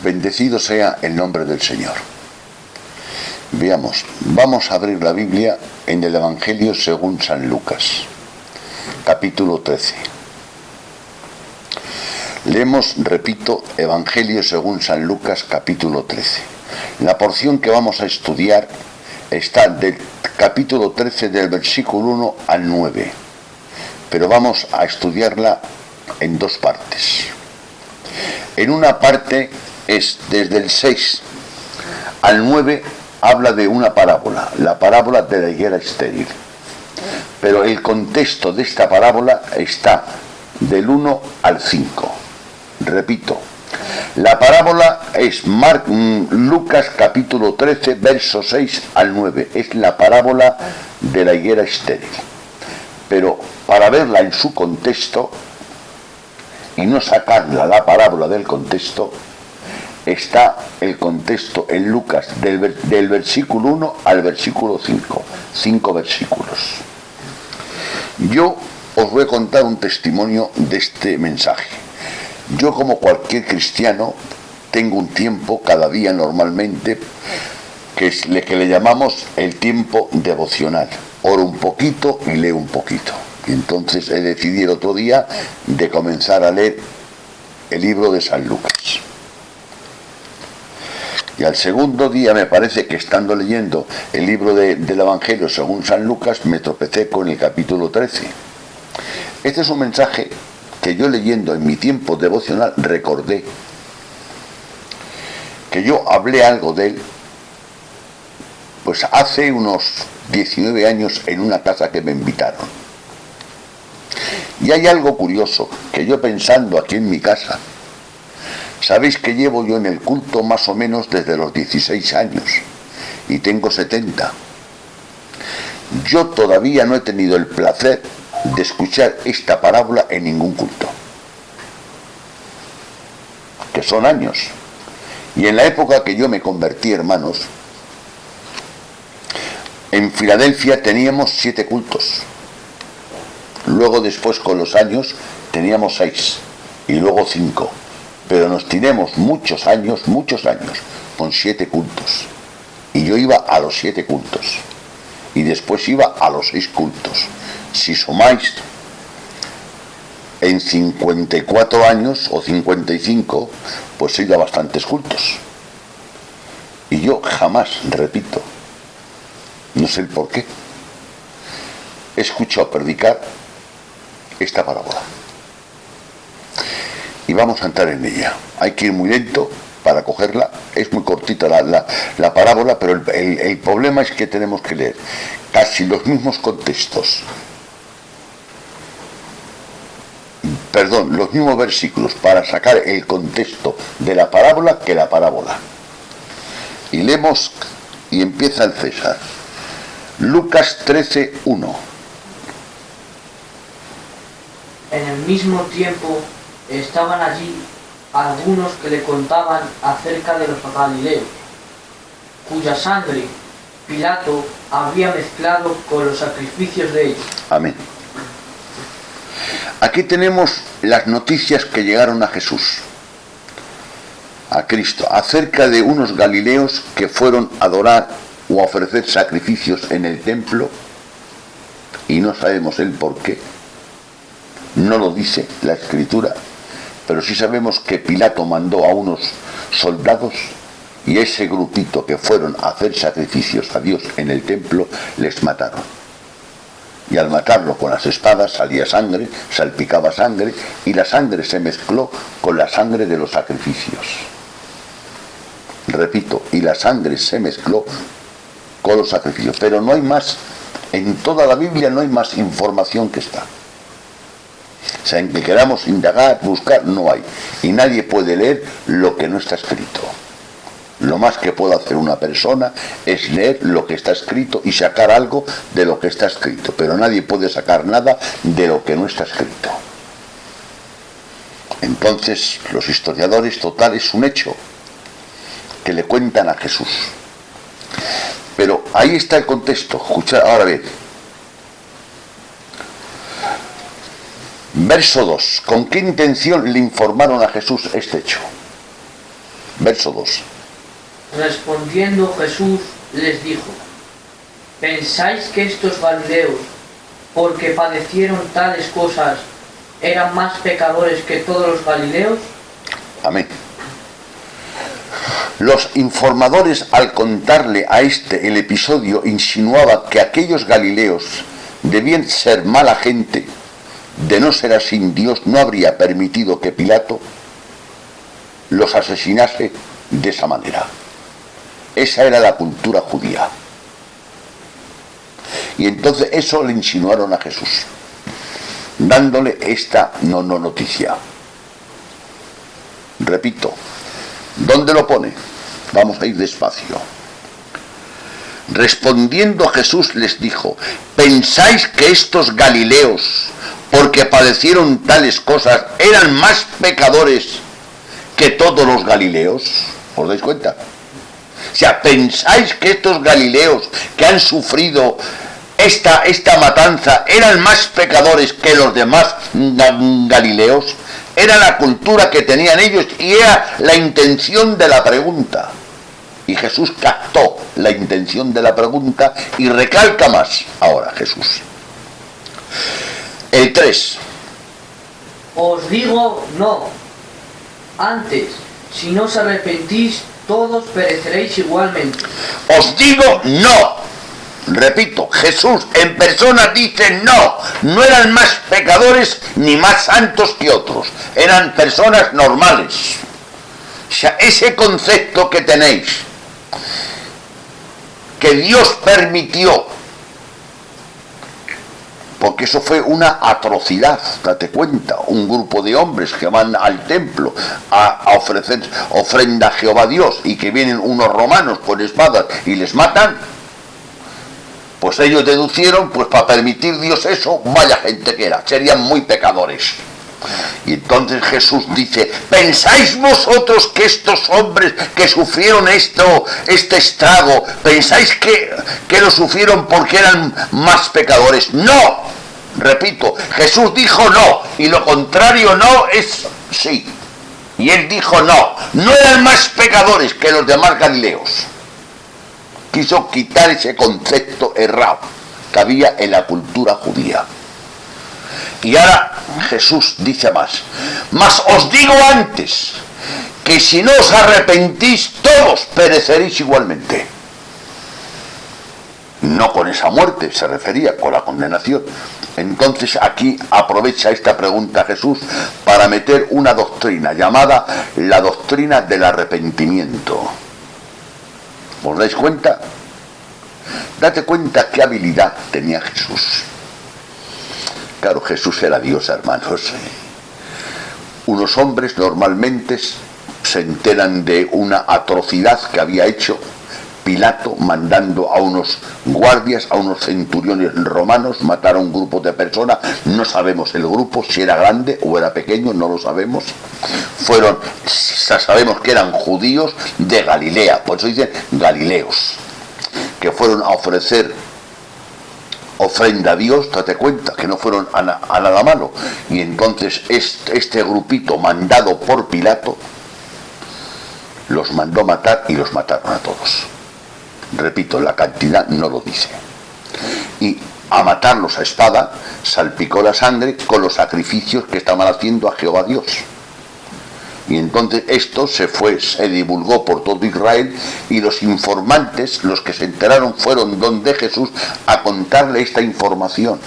Bendecido sea el nombre del Señor. Veamos, vamos a abrir la Biblia en el Evangelio según San Lucas, capítulo 13. Leemos, repito, Evangelio según San Lucas, capítulo 13. La porción que vamos a estudiar está del capítulo 13 del versículo 1 al 9, pero vamos a estudiarla en dos partes. En una parte es desde el 6 al 9, habla de una parábola, la parábola de la higuera estéril. Pero el contexto de esta parábola está del 1 al 5. Repito, la parábola es Lucas capítulo 13, verso 6 al 9. Es la parábola de la higuera estéril. Pero para verla en su contexto y no sacarla la parábola del contexto, está el contexto en Lucas del versículo 1 al versículo 5, 5 versículos. Yo os voy a contar un testimonio de este mensaje. Yo, como cualquier cristiano, tengo un tiempo cada día normalmente que le llamamos el tiempo devocional. Oro un poquito y leo un poquito. Y entonces he decidido otro día de comenzar a leer el libro de San Lucas. Y al segundo día, me parece que estando leyendo el libro del Evangelio según San Lucas, me tropecé con el capítulo 13. Este es un mensaje que yo, leyendo en mi tiempo devocional, recordé que yo hablé algo de él pues hace unos 19 años en una casa que me invitaron. Y hay algo curioso, que yo pensando aquí en mi casa, sabéis que llevo yo en el culto más o menos desde los 16 años y tengo 70. Yo todavía no he tenido el placer de escuchar esta parábola en ningún culto, que son años. Y en la época que yo me convertí, hermanos, en Filadelfia teníamos 7 cultos. Luego después, con los años, teníamos 6 y luego 5. Pero nos tenemos muchos años con 7 cultos. Y yo iba a los 7 cultos. Y después iba a los 6 cultos. Si sumáis, en 54 años o 55, pues he ido a bastantes cultos. Y yo jamás, repito, no sé el por qué, he escuchado predicar esta parábola. Y vamos a entrar en ella. Hay que ir muy lento para cogerla. Es muy cortita la parábola, pero el problema es que tenemos que leer casi los mismos contextos, los mismos versículos para sacar el contexto de la parábola que la parábola. Y leemos, y empieza el César. Lucas 13, 1. En el mismo tiempo estaban allí algunos que le contaban acerca de los galileos, cuya sangre Pilato había mezclado con los sacrificios de ellos. Amén. Aquí tenemos las noticias que llegaron a Jesús, a Cristo, acerca de unos galileos que fueron a adorar o a ofrecer sacrificios en el templo, y no sabemos el por qué. No lo dice la Escritura, pero sí sabemos que Pilato mandó a unos soldados y ese grupito que fueron a hacer sacrificios a Dios en el templo les mataron. Y al matarlo con las espadas salía sangre, salpicaba sangre, y la sangre se mezcló con la sangre de los sacrificios. Repito, y la sangre se mezcló con los sacrificios. Pero no hay más, en toda la Biblia no hay más información que esta. O sea, en que queramos indagar, buscar, no hay. Y nadie puede leer lo que no está escrito. Lo más que puede hacer una persona es leer lo que está escrito y sacar algo de lo que está escrito. Pero nadie puede sacar nada de lo que no está escrito. Entonces, los historiadores, total, es un hecho que le cuentan a Jesús. Pero ahí está el contexto. Escuchad, ahora bien. Verso 2. ¿Con qué intención le informaron a Jesús este hecho? Verso 2. Respondiendo Jesús les dijo: ¿pensáis que estos galileos, porque padecieron tales cosas, eran más pecadores que todos los galileos? Amén. Los informadores, al contarle a este el episodio, insinuaban que aquellos galileos debían ser mala gente. De no ser así, Dios no habría permitido que Pilato los asesinase de esa manera. Esa era la cultura judía. Y entonces eso le insinuaron a Jesús, dándole esta no noticia. Repito, ¿dónde lo pone? Vamos a ir despacio. Respondiendo Jesús les dijo: ¿pensáis que estos galileos, porque padecieron tales cosas, eran más pecadores que todos los galileos? ¿Os dais cuenta? O sea, ¿pensáis que estos galileos que han sufrido esta matanza eran más pecadores que los demás galileos? Era la cultura que tenían ellos y era la intención de la pregunta. Y Jesús captó la intención de la pregunta y recalca más ahora Jesús. El 3. Os digo no. Antes, si no os arrepentís, todos pereceréis igualmente. Os digo no. Repito, Jesús en persona dice no eran más pecadores ni más santos que otros, eran personas normales. O sea, ese concepto que tenéis, que Dios permitió, porque eso fue una atrocidad, date cuenta, un grupo de hombres que van al templo a ofrecer ofrenda a Jehová Dios y que vienen unos romanos con espadas y les matan. Pues ellos deducieron, pues para permitir Dios eso, vaya gente que era, serían muy pecadores. Y entonces Jesús dice: ¿pensáis vosotros que estos hombres que sufrieron este estrago, pensáis que lo sufrieron porque eran más pecadores? No, repito, Jesús dijo no, y lo contrario no es sí. Y él dijo no eran más pecadores que los demás galileos. Quiso quitar ese concepto errado que había en la cultura judía. Y ahora Jesús dice más os digo antes, que si no os arrepentís, todos pereceréis igualmente. No con esa muerte, se refería con la condenación. Entonces aquí aprovecha esta pregunta Jesús para meter una doctrina llamada la doctrina del arrepentimiento. ¿Os dais cuenta? Date cuenta qué habilidad tenía Jesús. Claro, Jesús era Dios, hermanos. Unos hombres normalmente se enteran de una atrocidad que había hecho Pilato, mandando a unos guardias, a unos centuriones romanos, matar a un grupo de personas. No sabemos el grupo, si era grande o era pequeño, no lo sabemos. Sabemos que eran judíos de Galilea, por eso dicen galileos, que fueron a ofrecer ofrenda a Dios. Date cuenta que no fueron a nada malo. Y entonces este grupito mandado por Pilato los mandó matar y los mataron a todos. Repito, la cantidad no lo dice. Y a matarlos a espada salpicó la sangre con los sacrificios que estaban haciendo a Jehová Dios. Y entonces esto se divulgó por todo Israel, y los informantes, los que se enteraron, fueron donde Jesús a contarle esta información.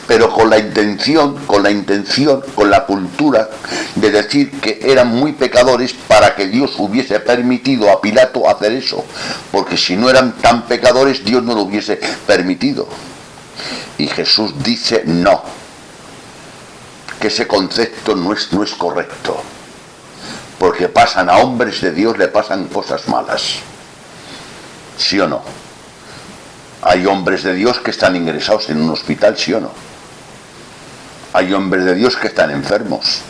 Pero con la intención, con la cultura de decir que eran muy pecadores para que Dios hubiese permitido a Pilato hacer eso. Porque si no eran tan pecadores, Dios no lo hubiese permitido. Y Jesús dice no, que ese concepto no es correcto. Porque pasan a hombres de Dios, le pasan cosas malas. ¿Sí o no? Hay hombres de Dios que están ingresados en un hospital, ¿sí o no? Hay hombres de Dios que están enfermos.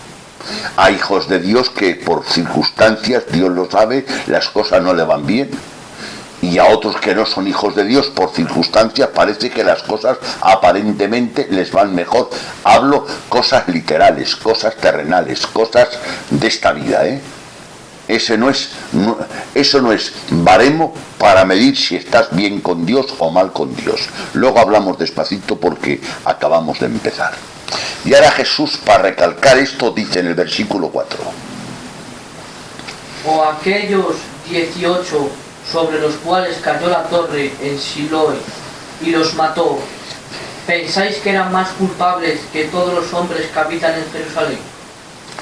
Hay hijos de Dios que por circunstancias, Dios lo sabe, las cosas no le van bien. Y a otros que no son hijos de Dios, por circunstancias, parece que las cosas aparentemente les van mejor. Hablo cosas literales, cosas terrenales, cosas de esta vida, Eso no es baremo para medir si estás bien con Dios o mal con Dios. Luego hablamos despacito porque acabamos de empezar. Y ahora Jesús, para recalcar esto, dice en el versículo 4. O aquellos 18 sobre los cuales cayó la torre en Siloé y los mató, ¿pensáis que eran más culpables que todos los hombres que habitan en Jerusalén?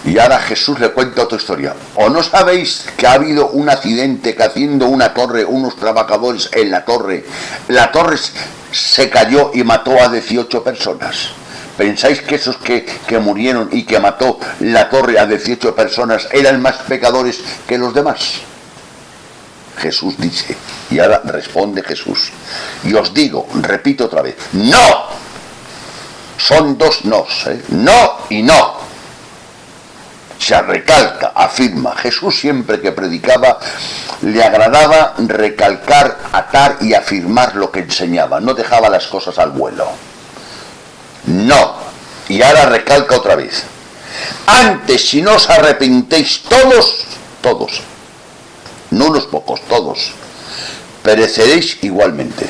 Y ahora Jesús le cuenta otra historia. ¿O no sabéis que ha habido un accidente que haciendo una torre, unos trabajadores en la torre se cayó y mató a 18 personas? ¿Pensáis que esos que murieron y que mató la torre a 18 personas eran más pecadores que los demás? Jesús dice, y ahora responde Jesús, y os digo, repito otra vez, ¡no! Son dos nos, no y no. Se recalca, afirma. Jesús siempre que predicaba le agradaba recalcar, atar y afirmar lo que enseñaba. No dejaba las cosas al vuelo. No. Y ahora recalca otra vez. Antes, si no os arrepentéis todos, no unos pocos, todos, pereceréis igualmente.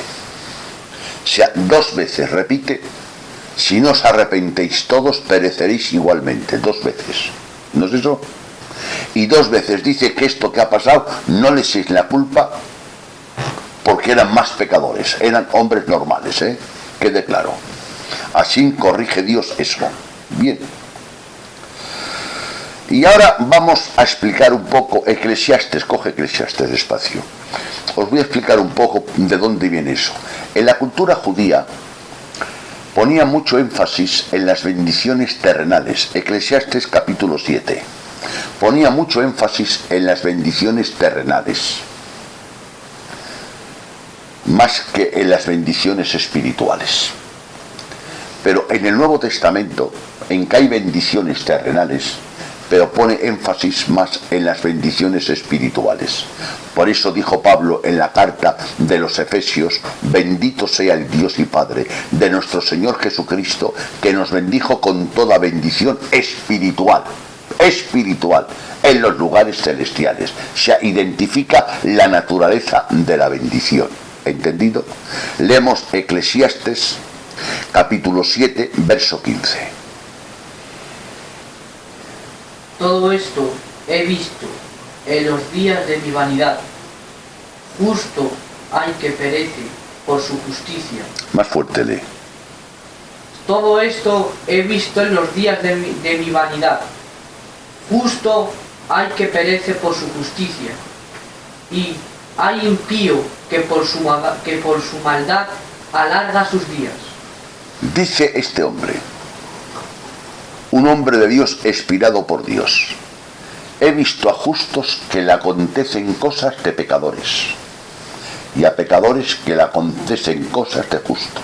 O sea, 2 veces, repite, si no os arrepentéis todos, pereceréis igualmente. 2 veces. ¿No es eso? Y 2 veces dice que esto que ha pasado no les es la culpa porque eran más pecadores, eran hombres normales, quede claro. Así corrige Dios eso. Bien. Y ahora vamos a explicar un poco Eclesiastes, coge Eclesiastes despacio. Os voy a explicar un poco de dónde viene eso. En la cultura judía ponía mucho énfasis en las bendiciones terrenales. Eclesiastes capítulo 7. Ponía mucho énfasis en las bendiciones terrenales, más que en las bendiciones espirituales. Pero en el Nuevo Testamento, en que hay bendiciones terrenales, pero pone énfasis más en las bendiciones espirituales. Por eso dijo Pablo en la carta de los Efesios, bendito sea el Dios y Padre de nuestro Señor Jesucristo, que nos bendijo con toda bendición espiritual en los lugares celestiales. Se identifica la naturaleza de la bendición. ¿Entendido? Leemos Eclesiastes capítulo 7, verso 15. Todo esto he visto en los días de mi vanidad. Justo hay que perece por su justicia. Más fuerte lee. Todo esto he visto en los días de mi vanidad. Justo hay que perece por su justicia. Y hay impío que por su maldad alarga sus días. Dice este hombre, un hombre de Dios expirado por Dios: he visto a justos que le acontecen cosas de pecadores, y a pecadores que le acontecen cosas de justos.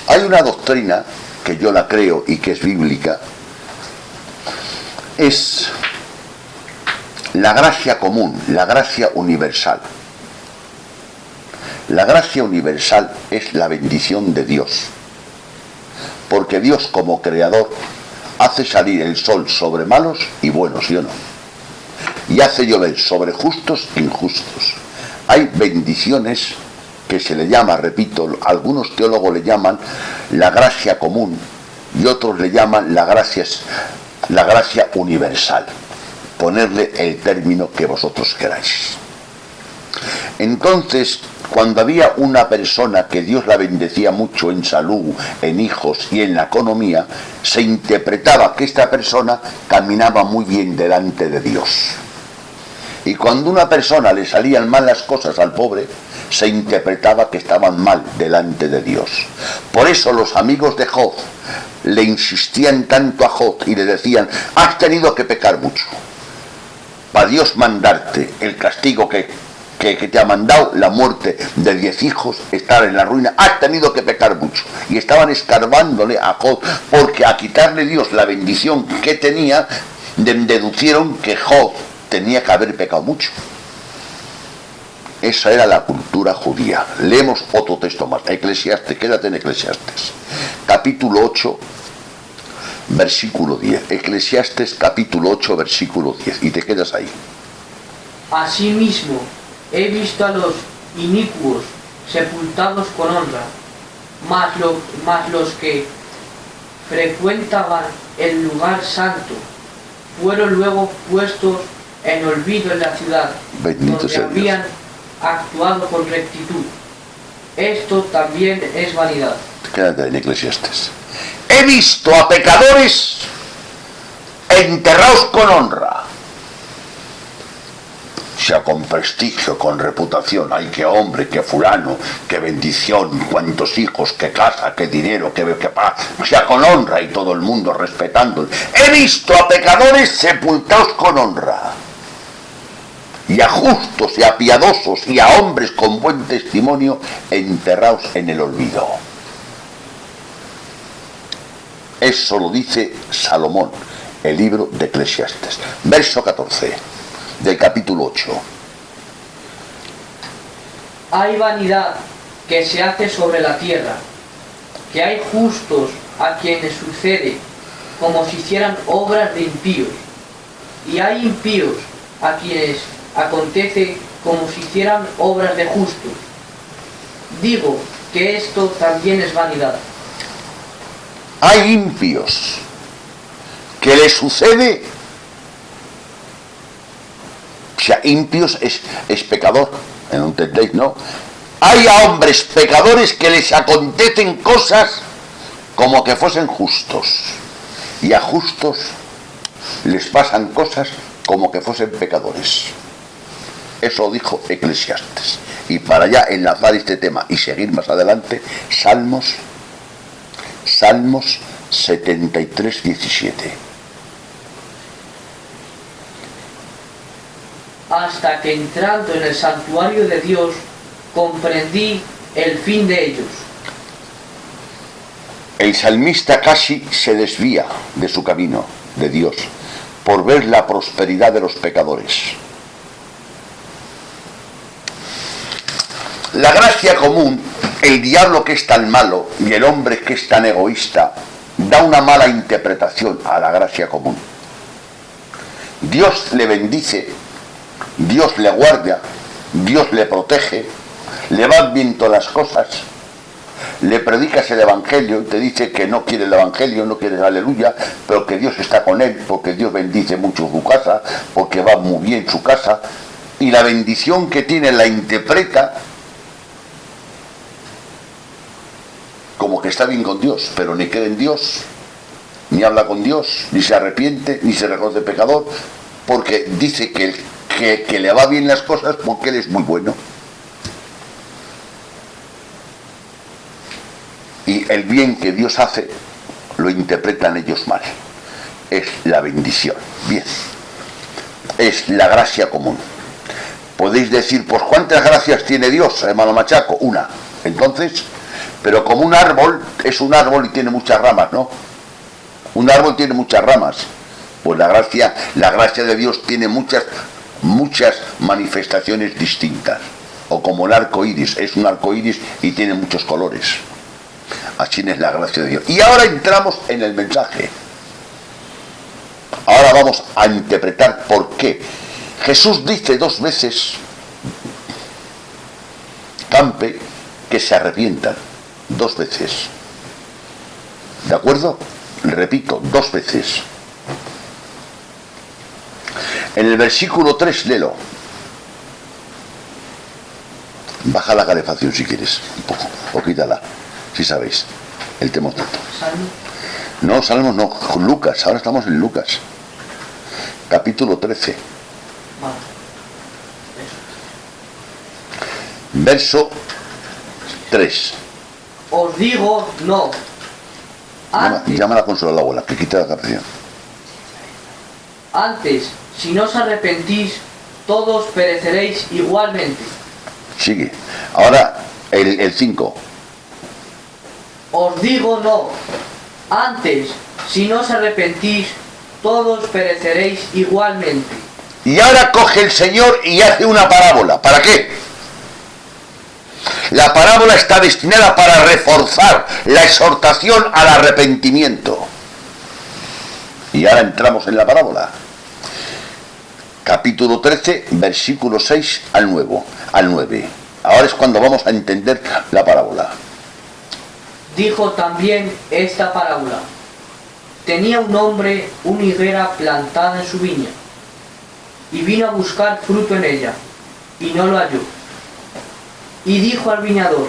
Hay una doctrina que yo la creo y que es bíblica, es la gracia común, la gracia universal. La gracia universal es la bendición de Dios, porque Dios como creador hace salir el sol sobre malos y buenos, ¿sí o no? Y hace llover sobre justos e injustos. Hay bendiciones que se le llama, repito, algunos teólogos le llaman la gracia común y otros le llaman la gracia universal. Ponerle el término que vosotros queráis. Entonces, cuando había una persona que Dios la bendecía mucho en salud, en hijos y en la economía, se interpretaba que esta persona caminaba muy bien delante de Dios. Y cuando a una persona le salían mal las cosas al pobre, se interpretaba que estaban mal delante de Dios. Por eso los amigos de Job le insistían tanto a Job y le decían: has tenido que pecar mucho para Dios mandarte el castigo que te ha mandado, la muerte de 10 hijos, estar en la ruina, has tenido que pecar mucho. Y estaban escarbándole a Job, porque a quitarle Dios la bendición que tenía, deducieron que Job tenía que haber pecado mucho. Esa era la cultura judía. Leemos otro texto más, Eclesiastes, quédate en Eclesiastes, capítulo 8, versículo 10. Eclesiastes capítulo 8, versículo 10. Y te quedas ahí. Asimismo, he visto a los inicuos sepultados con honra, mas los que frecuentaban el lugar santo fueron luego puestos en olvido en la ciudad, Bendito donde sea Dios. habían actuado con rectitud. Esto también es vanidad. Quédate en Eclesiastes. He visto a pecadores enterrados con honra. O sea, con prestigio, con reputación. Ay, qué hombre, qué fulano, qué bendición, cuántos hijos, qué casa, qué dinero, qué paz. O sea, con honra y todo el mundo respetándolo. He visto a pecadores sepultados con honra. Y a justos y a piadosos y a hombres con buen testimonio enterrados en el olvido. Eso lo dice Salomón, el libro de Eclesiastes. Verso 14 del capítulo 8. Hay vanidad que se hace sobre la tierra, que hay justos a quienes sucede como si hicieran obras de impíos, y hay impíos a quienes acontece como si hicieran obras de justos. Digo que esto también es vanidad. Hay impios que les sucede, o sea, impios es pecador, ¿no entendéis, no? Hay a hombres pecadores que les acontecen cosas como que fuesen justos, y a justos les pasan cosas como que fuesen pecadores. Eso dijo Eclesiastes. Y para ya enlazar este tema y seguir más adelante, Salmos 73, 17. Hasta que entrando en el santuario de Dios, comprendí el fin de ellos. El salmista casi se desvía de su camino, de Dios, por ver la prosperidad de los pecadores. La gracia común, el diablo que es tan malo y el hombre que es tan egoísta, da una mala interpretación a la gracia común. Dios le bendice, Dios le guarda, Dios le protege, le van bien todas las cosas, le predicas el evangelio y te dice que no quiere el evangelio, no quiere el aleluya, pero que Dios está con él, porque Dios bendice mucho su casa, porque va muy bien su casa, y la bendición que tiene la interpreta como que está bien con Dios, pero ni cree en Dios, ni habla con Dios, ni se arrepiente, ni se reconoce pecador, porque dice que le va bien las cosas porque él es muy bueno. Y el bien que Dios hace lo interpretan ellos mal. Es la bendición. Bien. Es la gracia común. Podéis decir, pues ¿cuántas gracias tiene Dios, hermano Machaco? Una. Entonces, pero como un árbol, es un árbol y tiene muchas ramas, ¿no? Un árbol tiene muchas ramas. Pues la gracia de Dios tiene muchas manifestaciones distintas. O como el arco iris, es un arco iris y tiene muchos colores. Así es la gracia de Dios. Y ahora entramos en el mensaje. Ahora vamos a interpretar por qué. Jesús dice 2 veces, Campe, que se arrepientan. 2 veces. ¿De acuerdo? Repito, 2 veces. En el versículo 3, léelo. Baja la calefacción si quieres, un poco, o quítala, si sabéis, el termostato. ¿Salmo? No, Salmos no, Lucas, ahora estamos en Lucas, capítulo 13, Vale. verso 3. Os digo no. Llama a la consola a la abuela, que quite la calefacción. Antes, si no os arrepentís, todos pereceréis igualmente. Sigue. Ahora el 5. Os digo no. Antes, si no os arrepentís, todos pereceréis igualmente. Y ahora coge el Señor y hace una parábola. ¿Para qué? La parábola está destinada para reforzar la exhortación al arrepentimiento. Y ahora entramos en la parábola. Capítulo 13, versículo 6 al 9. Ahora es cuando vamos a entender la parábola. Dijo también esta parábola. Tenía un hombre una higuera plantada en su viña, y vino a buscar fruto en ella, y no lo halló. Y dijo al viñador: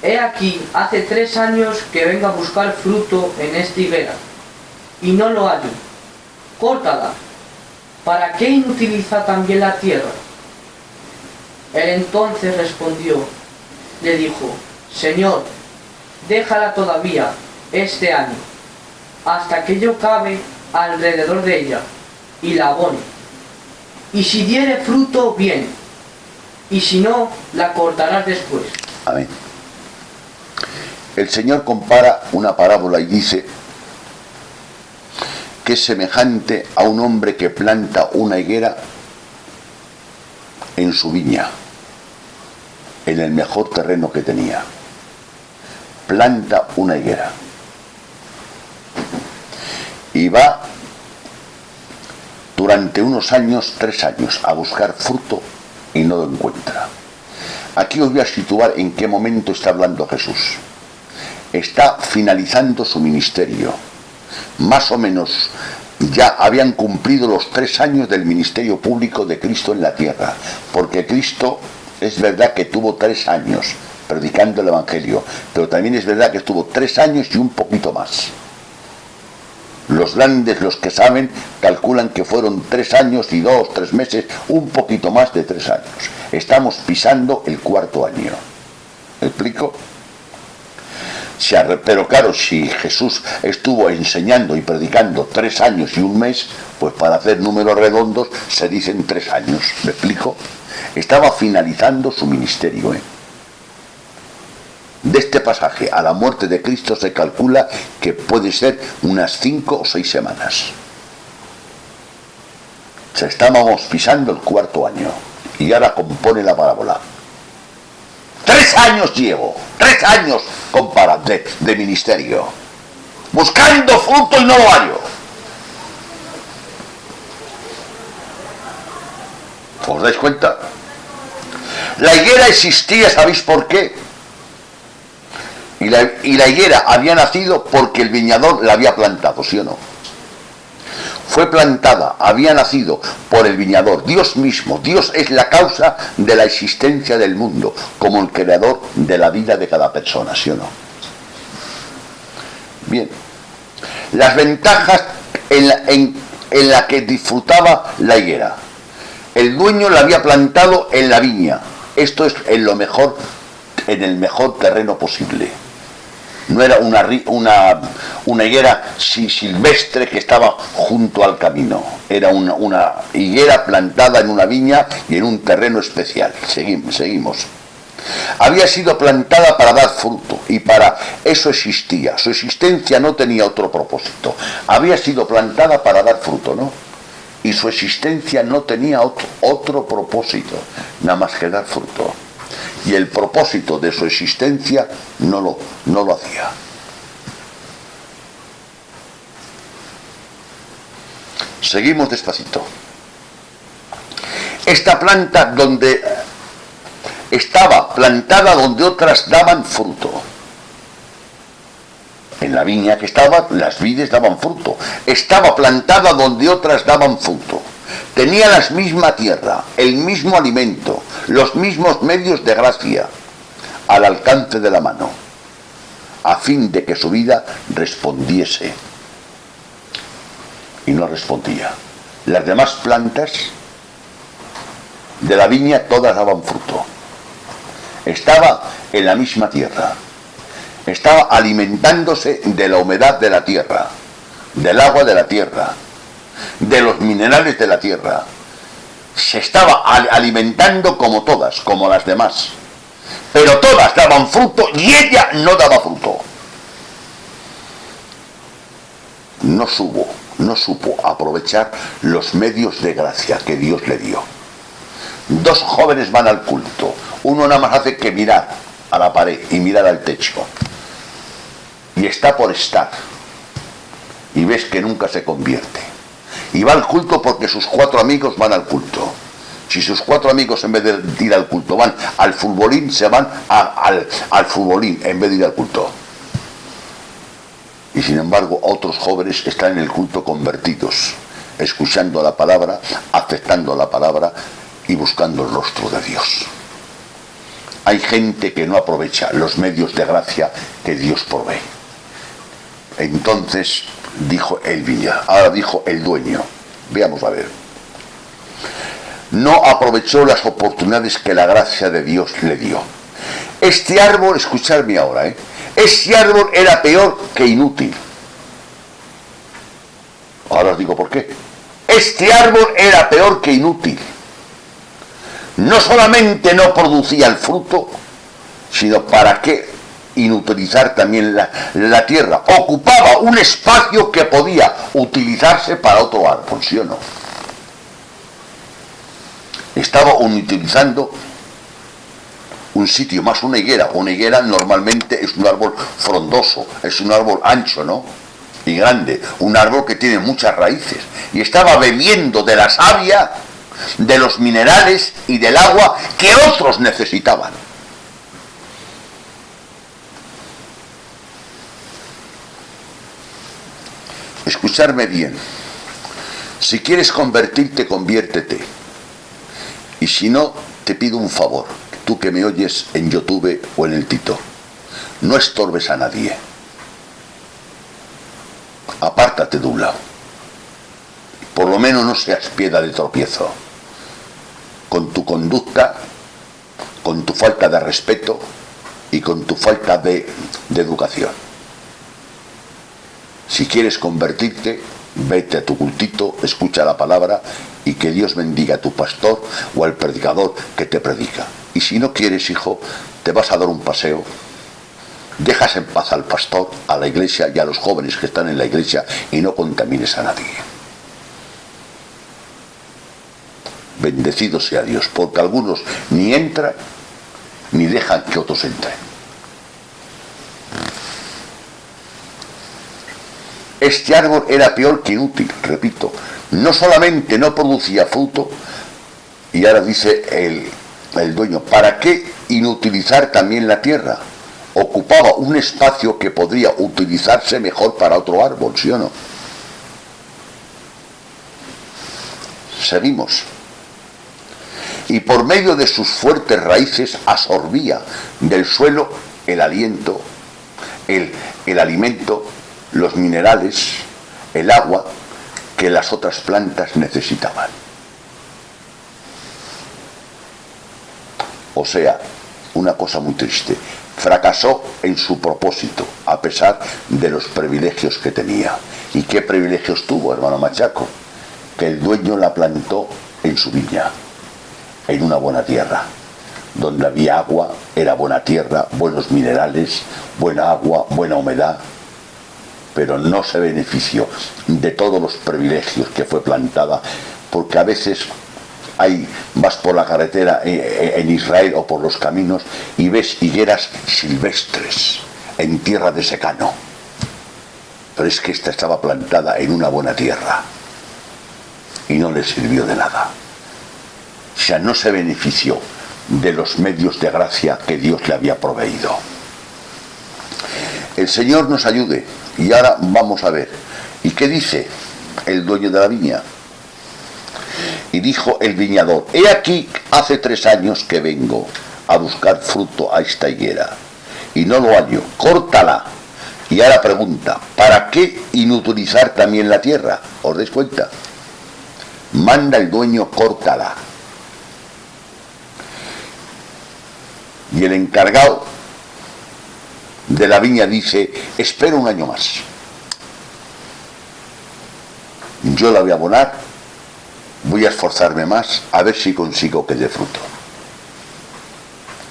he aquí, hace 3 años que vengo a buscar fruto en esta higuera, y no lo hallo. Córtala. ¿Para qué inutiliza también la tierra? Él entonces respondió, le dijo: Señor, déjala todavía este año, hasta que yo cabe alrededor de ella, y la abone. Y si diere fruto, bien, y si no, la cortarás después. Amén. El Señor compara una parábola y dice que es semejante a un hombre que planta una higuera en su viña, en el mejor terreno que tenía. Planta una higuera y va durante unos años, 3 años, a buscar fruto y no lo encuentra. Aquí os voy a situar en qué momento está hablando Jesús. Está finalizando su ministerio. Más o menos ya habían cumplido los 3 años del ministerio público de Cristo en la tierra, porque Cristo es verdad que tuvo 3 años predicando el Evangelio, pero también es verdad que estuvo 3 años y un poquito más. Los grandes, los que saben, calculan que fueron 3 años y 2, 3 meses, un poquito más de 3 años. Estamos pisando el 4º año. ¿Me explico? Pero claro, si Jesús estuvo enseñando y predicando 3 años y un mes, pues para hacer números redondos se dicen 3 años. ¿Me explico? Estaba finalizando su ministerio. De este pasaje a la muerte de Cristo se calcula que puede ser unas 5 o 6 semanas. Estábamos pisando el 4º año y ahora compone la parábola. 3 años llevo, 3 años de ministerio, buscando fruto y no lo hallo. ¿Os dais cuenta? La higuera existía, ¿sabéis por qué? Y la higuera había nacido porque el viñador la había plantado, ¿sí o no? Fue plantada, había nacido por el viñador, Dios mismo. Dios es la causa de la existencia del mundo, como el creador de la vida de cada persona, ¿sí o no? Bien. Las ventajas en la que disfrutaba la higuera. El dueño la había plantado en la viña. Esto es en el mejor terreno posible. No era una higuera silvestre que estaba junto al camino. Era una higuera plantada en una viña y en un terreno especial. Seguimos. Había sido plantada para dar fruto y para eso existía. Su existencia no tenía otro propósito. Había sido plantada para dar fruto, ¿no? Y su existencia no tenía otro propósito, nada más que dar fruto. Y el propósito de su existencia no lo hacía. Seguimos despacito. Esta planta estaba plantada donde otras daban fruto. En la viña que estaba, las vides daban fruto. Estaba plantada donde otras daban fruto. Tenía la misma tierra, el mismo alimento, los mismos medios de gracia al alcance de la mano, a fin de que su vida respondiese. Y no respondía. Las demás plantas de la viña todas daban fruto. Estaba en la misma tierra. Estaba alimentándose de la humedad de la tierra, del agua de la tierra, de los minerales de la tierra. Se estaba alimentando como todas, como las demás. Pero todas daban fruto y ella no daba fruto. No supo aprovechar los medios de gracia que Dios le dio. 2 jóvenes van al culto. Uno nada más hace que mirar a la pared y mirar al techo. Y está por estar. y ves que nunca se convierte. Y va al culto porque sus 4 amigos van al culto. Si sus 4 amigos en vez de ir al culto van al futbolín, se van al futbolín en vez de ir al culto. Y sin embargo otros jóvenes están en el culto convertidos, escuchando la palabra, aceptando la palabra y buscando el rostro de Dios. Hay gente que no aprovecha los medios de gracia que Dios provee. Entonces dijo el viña, ahora dijo el dueño. Veamos a ver. No aprovechó las oportunidades que la gracia de Dios le dio. Este árbol, escuchadme ahora, este árbol era peor que inútil. Ahora os digo por qué. Este árbol era peor que inútil. No solamente no producía el fruto, sino para qué inutilizar también la tierra. Ocupaba un espacio que podía utilizarse para otro árbol, ¿sí o no? Estaba utilizando un sitio más, una higuera. Una higuera normalmente es un árbol frondoso, es un árbol ancho, ¿no? Y grande, un árbol que tiene muchas raíces. Y estaba bebiendo de la savia, de los minerales y del agua que otros necesitaban. Escucharme bien. Si quieres convertirte, conviértete. Y si no, te pido un favor, tú que me oyes en YouTube o en el Tito, no estorbes a nadie. Apártate de un lado. Por lo menos no seas piedra de tropiezo. Con tu conducta, con tu falta de respeto y con tu falta de educación. Si quieres convertirte, vete a tu cultito, escucha la palabra y que Dios bendiga a tu pastor o al predicador que te predica. Y si no quieres, hijo, te vas a dar un paseo, dejas en paz al pastor, a la iglesia y a los jóvenes que están en la iglesia y no contamines a nadie. Bendecido sea Dios, porque algunos ni entran ni dejan que otros entren. Este árbol era peor que inútil, repito. No solamente no producía fruto, y ahora dice el dueño, ¿para qué inutilizar también la tierra? Ocupaba un espacio que podría utilizarse mejor para otro árbol, ¿sí o no? Seguimos. Y por medio de sus fuertes raíces absorbía del suelo el aliento, el alimento, los minerales, el agua que las otras plantas necesitaban. O sea, una cosa muy triste, fracasó en su propósito a pesar de los privilegios que tenía. ¿Y qué privilegios tuvo, hermano Machaco? Que el dueño la plantó en su viña, en una buena tierra, donde había agua, era buena tierra, buenos minerales, buena agua, buena humedad, pero no se benefició de todos los privilegios que fue plantada, porque a veces vas por la carretera en Israel o por los caminos y ves higueras silvestres en tierra de secano, pero es que esta estaba plantada en una buena tierra y no le sirvió de nada. O sea, no se benefició de los medios de gracia que Dios le había proveído. El Señor nos ayude. Y ahora vamos a ver. ¿Y qué dice el dueño de la viña? Y dijo el viñador, he aquí hace 3 años que vengo a buscar fruto a esta higuera y no lo hallo, córtala. Y ahora pregunta, ¿para qué inutilizar también la tierra? ¿Os dais cuenta? Manda el dueño, córtala. Y el encargado de la viña dice, espera un año más. Yo la voy a abonar, voy a esforzarme más, a ver si consigo que dé fruto.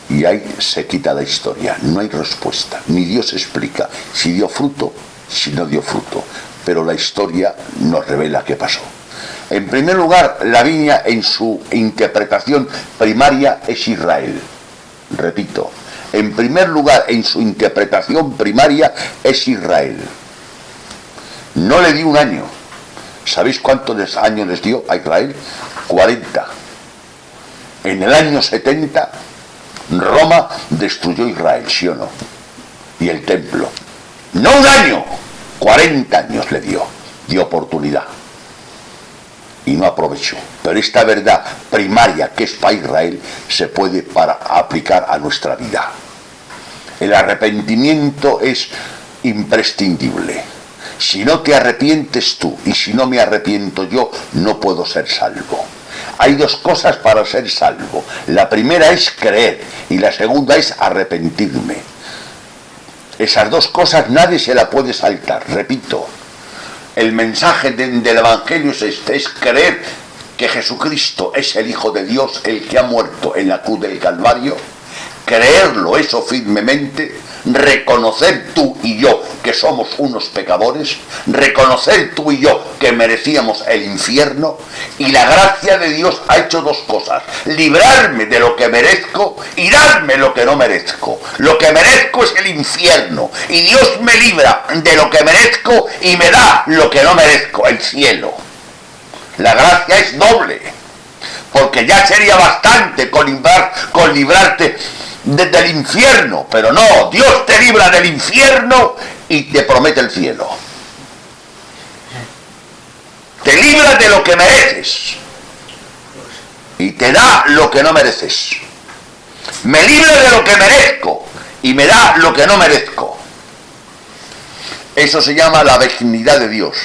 Y ahí se quita la historia, no hay respuesta, ni Dios explica si dio fruto, si no dio fruto, pero la historia nos revela qué pasó. En primer lugar, la viña en su interpretación primaria es Israel. Repito, en primer lugar en su interpretación primaria es Israel. No le dio un año. ¿Sabéis cuántos años les dio a Israel? 40. En el año 70, Roma destruyó Israel, ¿sí o no? Y el templo. No un año, 40 años le dio de oportunidad. Y no aprovechó. Pero esta verdad primaria que es para Israel se puede aplicar a nuestra vida. El arrepentimiento es imprescindible. Si no te arrepientes tú y si no me arrepiento yo, no puedo ser salvo. Hay dos cosas para ser salvo. La primera es creer y la segunda es arrepentirme. Esas dos cosas nadie se la puede saltar. Repito, el mensaje del Evangelio es este, es creer que Jesucristo es el Hijo de Dios, el que ha muerto en la cruz del Calvario, creerlo eso firmemente, reconocer tú y yo que somos unos pecadores, reconocer tú y yo que merecíamos el infierno, y la gracia de Dios ha hecho dos cosas: librarme de lo que merezco y darme lo que no merezco. Lo que merezco es el infierno y Dios me libra de lo que merezco y me da lo que no merezco, el cielo. La gracia es doble, porque ya sería bastante con librarte del infierno, pero no, Dios te libra del infierno y te promete el cielo. Te libra de lo que mereces y te da lo que no mereces. Me libra de lo que merezco y me da lo que no merezco. Eso se llama la benignidad de Dios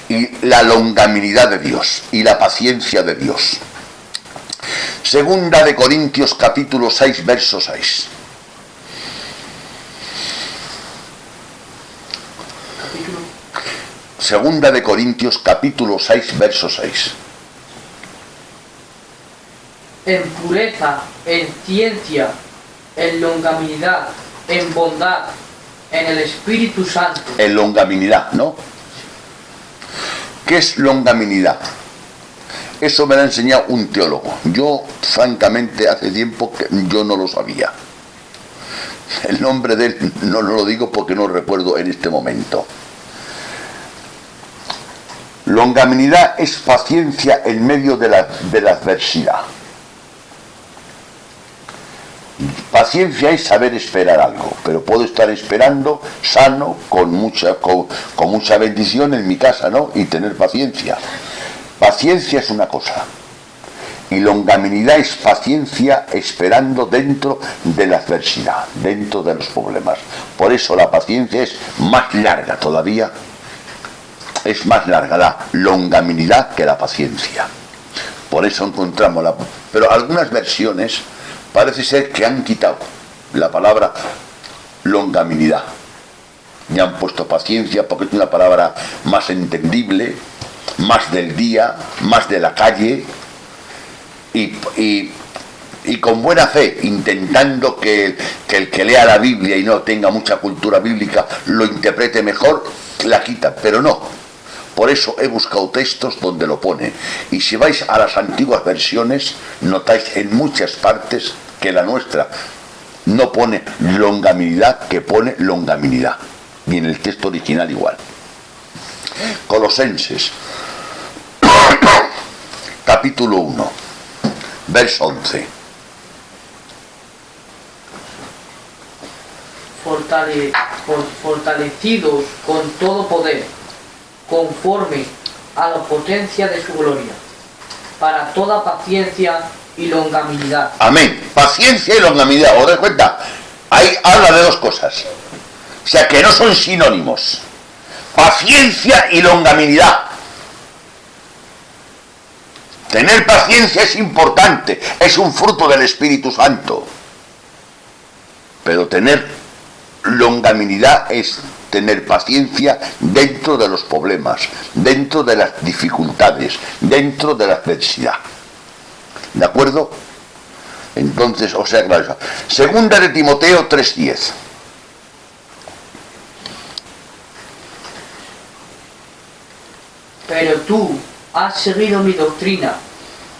y la longanimidad de Dios y la paciencia de Dios. Segunda de Corintios capítulo 6, verso 6. Segunda de Corintios capítulo 6, verso 6. En pureza, en ciencia, en longanimidad, en bondad, en el Espíritu Santo. En longanimidad, ¿no? ¿Qué es longanimidad? Eso me lo ha enseñado un teólogo. Yo, francamente, hace tiempo que yo no lo sabía. El nombre de él no lo digo porque no lo recuerdo en este momento. Longanimidad es paciencia en medio de la adversidad. Paciencia es saber esperar algo, pero puedo estar esperando sano, con mucha bendición en mi casa, ¿no? Y tener paciencia. Paciencia es una cosa, y longanimidad es paciencia esperando dentro de la adversidad, dentro de los problemas. Por eso la paciencia es más larga todavía, es más larga la longanimidad que la paciencia. Por eso encontramos pero algunas versiones parece ser que han quitado la palabra longanimidad y han puesto paciencia porque es una palabra más entendible, más del día, más de la calle, y con buena fe, intentando que el que lea la Biblia y no tenga mucha cultura bíblica lo interprete mejor, la quita, pero no. Por eso he buscado textos donde lo pone, y si vais a las antiguas versiones notáis en muchas partes que la nuestra no pone longanimidad, que pone longanimidad, y en el texto original igual. Colosenses capítulo 1, verso 11. Fortalecidos con todo poder, conforme a la potencia de su gloria, para toda paciencia y longanimidad. Amén. Paciencia y longanimidad. ¿Os dais cuenta? Ahí habla de dos cosas. O sea, que no son sinónimos. Paciencia y longanimidad. Tener paciencia es importante, es un fruto del Espíritu Santo. Pero tener longanimidad es tener paciencia dentro de los problemas, dentro de las dificultades, dentro de la adversidad. ¿De acuerdo? Entonces, o sea, claro. Segunda de Timoteo 3:10. Pero tú has seguido mi doctrina,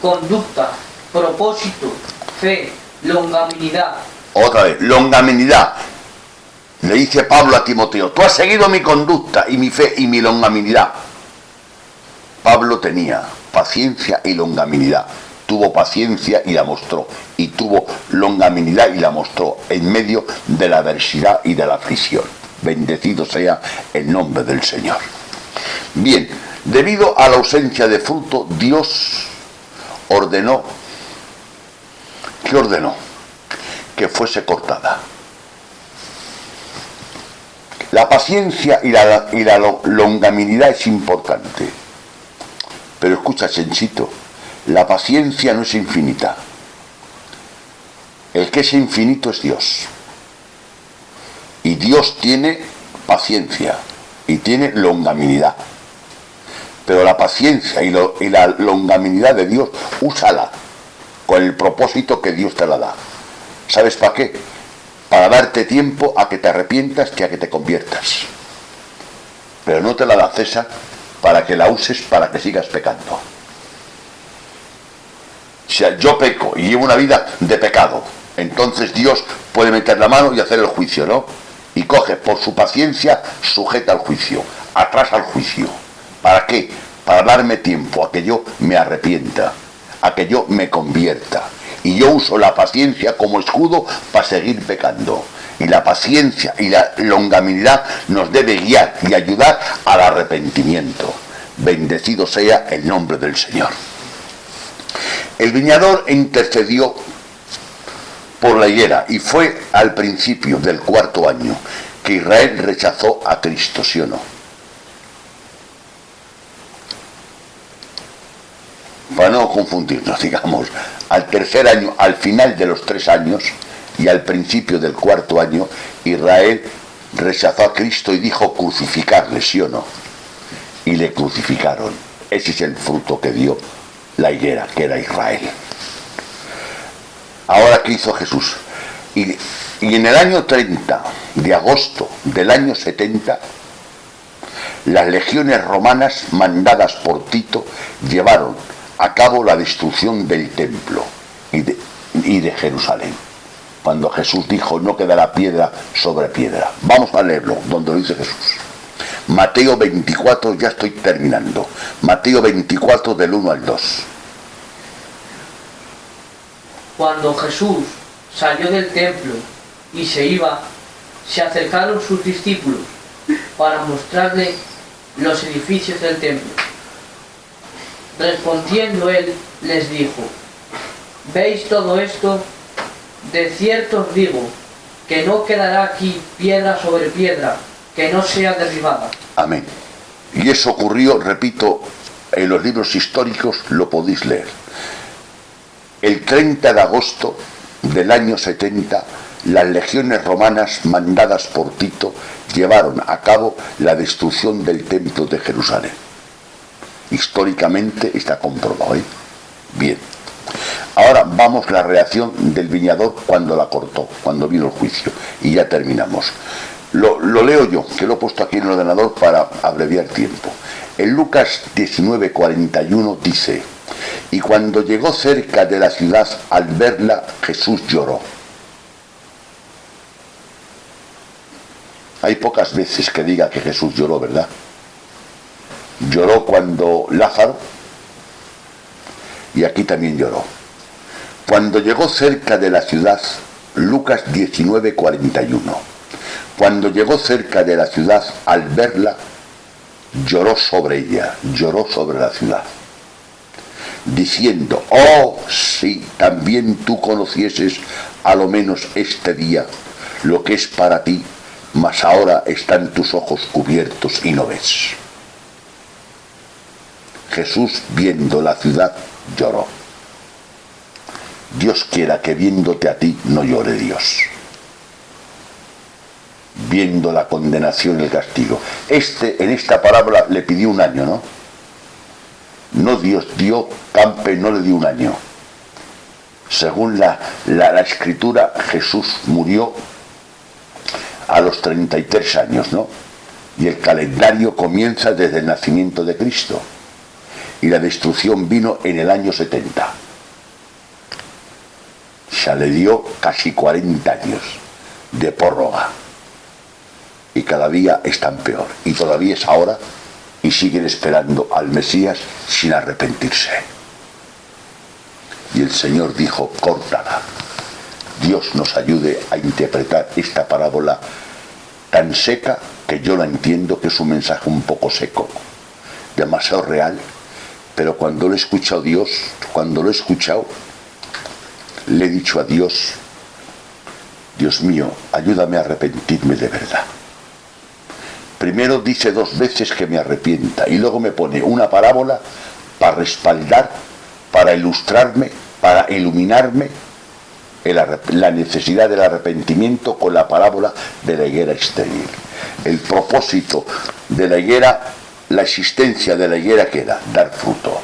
conducta, propósito, fe, longanimidad. Otra vez, longanimidad. Le dice Pablo a Timoteo, tú has seguido mi conducta y mi fe y mi longanimidad. Pablo tenía paciencia y longanimidad. Tuvo paciencia y la mostró. Y tuvo longanimidad y la mostró en medio de la adversidad y de la aflicción. Bendecido sea el nombre del Señor. Bien, debido a la ausencia de fruto, Dios ordenó. ¿Qué ordenó? Que fuese cortada. La paciencia y la longanimidad es importante. Pero escucha, Chenchito, la paciencia no es infinita. El que es infinito es Dios. Y Dios tiene paciencia y tiene longanimidad. Pero la paciencia y la longanimidad de Dios, úsala con el propósito que Dios te la da. ¿Sabes para qué? Para darte tiempo a que te arrepientas y a que te conviertas. Pero no te la da César para que la uses para que sigas pecando. O sea, yo peco y llevo una vida de pecado. Entonces Dios puede meter la mano y hacer el juicio, ¿no? Y coge por su paciencia, sujeta al juicio, atrasa al juicio. ¿Para qué? Para darme tiempo a que yo me arrepienta, a que yo me convierta. Y yo uso la paciencia como escudo para seguir pecando. Y la paciencia y la longanimidad nos debe guiar y ayudar al arrepentimiento. Bendecido sea el nombre del Señor. El viñador intercedió por la higuera y fue al principio del 4º año que Israel rechazó a Cristo, ¿sí o no? Para no confundirnos, digamos, al 3er año, al final de los 3 años y al principio del 4º año, Israel rechazó a Cristo y dijo crucificarle, ¿sí o no? Y le crucificaron. Ese es el fruto que dio la higuera, que era Israel. Ahora, ¿qué hizo Jesús? Y en el año 30 de agosto del año 70, las legiones romanas mandadas por Tito llevaron a cabo la destrucción del templo y de Jerusalén. Cuando Jesús dijo, no quedará piedra sobre piedra. Vamos a leerlo, donde lo dice Jesús. Mateo 24, ya estoy terminando. Mateo 24 del 1 al 2. Cuando Jesús salió del templo y se iba, se acercaron sus discípulos para mostrarle los edificios del templo. Respondiendo él, les dijo, ¿veis todo esto? De cierto os digo, que no quedará aquí piedra sobre piedra, que no sea derribada. Amén. Y eso ocurrió, repito, en los libros históricos lo podéis leer. El 30 de agosto del año 70, las legiones romanas mandadas por Tito llevaron a cabo la destrucción del templo de Jerusalén. Históricamente está comprobado, ¿eh? Bien. Ahora vamos a la reacción del viñador cuando la cortó, cuando vino el juicio. Y ya terminamos. Lo leo yo, que lo he puesto aquí en el ordenador para abreviar tiempo. En Lucas 19:41 dice, y cuando llegó cerca de la ciudad, al verla, Jesús lloró. Hay pocas veces que diga que Jesús lloró, ¿verdad? Lloró cuando Lázaro, y aquí también lloró. Cuando llegó cerca de la ciudad, Lucas 19:41. Cuando llegó cerca de la ciudad, al verla, lloró sobre ella, lloró sobre la ciudad, diciendo, oh, si también tú conocieses a lo menos este día, lo que es para ti, mas ahora están tus ojos cubiertos y no ves. Jesús, viendo la ciudad, lloró. Dios quiera que viéndote a ti no llore Dios, viendo la condenación y el castigo. En esta parábola le pidió un año, ¿no? No Dios dio Campe, no le dio un año. Según la escritura, Jesús murió a los 33 años, ¿no? Y el calendario comienza desde el nacimiento de Cristo. Y la destrucción vino en el año 70. Se le dio casi 40 años de prórroga. y cada día están peor. Y todavía es ahora y siguen esperando al Mesías sin arrepentirse. Y el Señor dijo, córtala. Dios nos ayude a interpretar esta parábola tan seca que yo la entiendo que es un mensaje un poco seco, demasiado real, pero cuando lo he escuchado le he dicho a Dios, Dios mío, ayúdame a arrepentirme de verdad. Primero dice 2 veces que me arrepienta y luego me pone una parábola para respaldar, para ilustrarme, para iluminarme la necesidad del arrepentimiento con la parábola de la higuera estéril. El propósito de la higuera, la existencia de la higuera, que era dar fruto.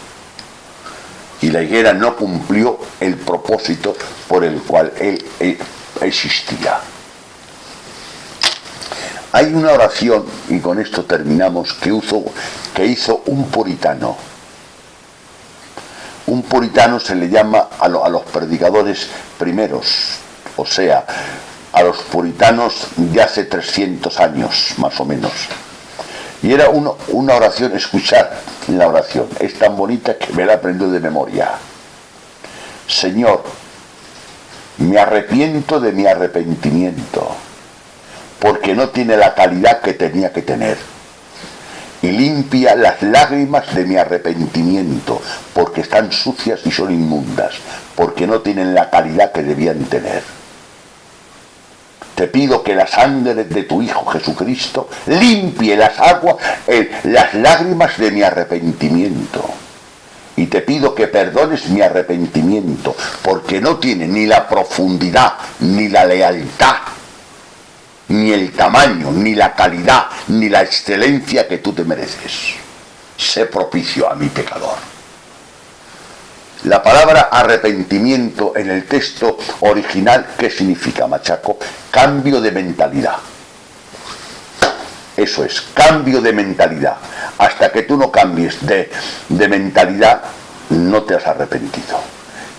Y la higuera no cumplió el propósito por el cual él existía. Hay una oración, y con esto terminamos, que hizo un puritano. Un puritano se le llama a los predicadores primeros, o sea, a los puritanos de hace 300 años, más o menos. Y era una oración, escuchar la oración, es tan bonita que me la aprendo de memoria. Señor, me arrepiento de mi arrepentimiento, porque no tiene la calidad que tenía que tener. Y limpia las lágrimas de mi arrepentimiento, porque están sucias y son inmundas, porque no tienen la calidad que debían tener. Te pido que la sangre de tu Hijo Jesucristo limpie las lágrimas de mi arrepentimiento. Y te pido que perdones mi arrepentimiento, porque no tiene ni la profundidad, ni la lealtad, ni el tamaño, ni la calidad, ni la excelencia que tú te mereces. Sé propicio a mi pecador. La palabra arrepentimiento en el texto original, ¿qué significa, machaco? Cambio de mentalidad. Eso es, cambio de mentalidad. Hasta que tú no cambies de mentalidad, no te has arrepentido.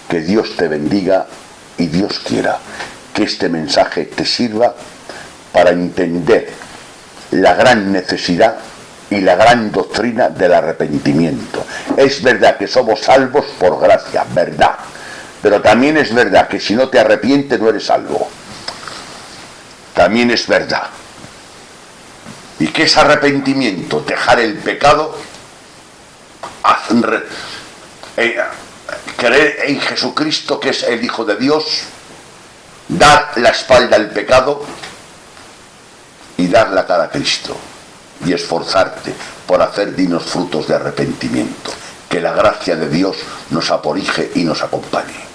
Que Dios te bendiga y Dios quiera que este mensaje te sirva para entender la gran necesidad y la gran doctrina del arrepentimiento. Es verdad que somos salvos por gracia, verdad, pero también es verdad que si no te arrepientes no eres salvo. También es verdad. ¿Y qué es arrepentimiento? Dejar el pecado, creer en Jesucristo, que es el Hijo de Dios, dar la espalda al pecado y dar la cara a Cristo, y esforzarte por hacer dignos frutos de arrepentimiento. Que la gracia de Dios nos aporije y nos acompañe.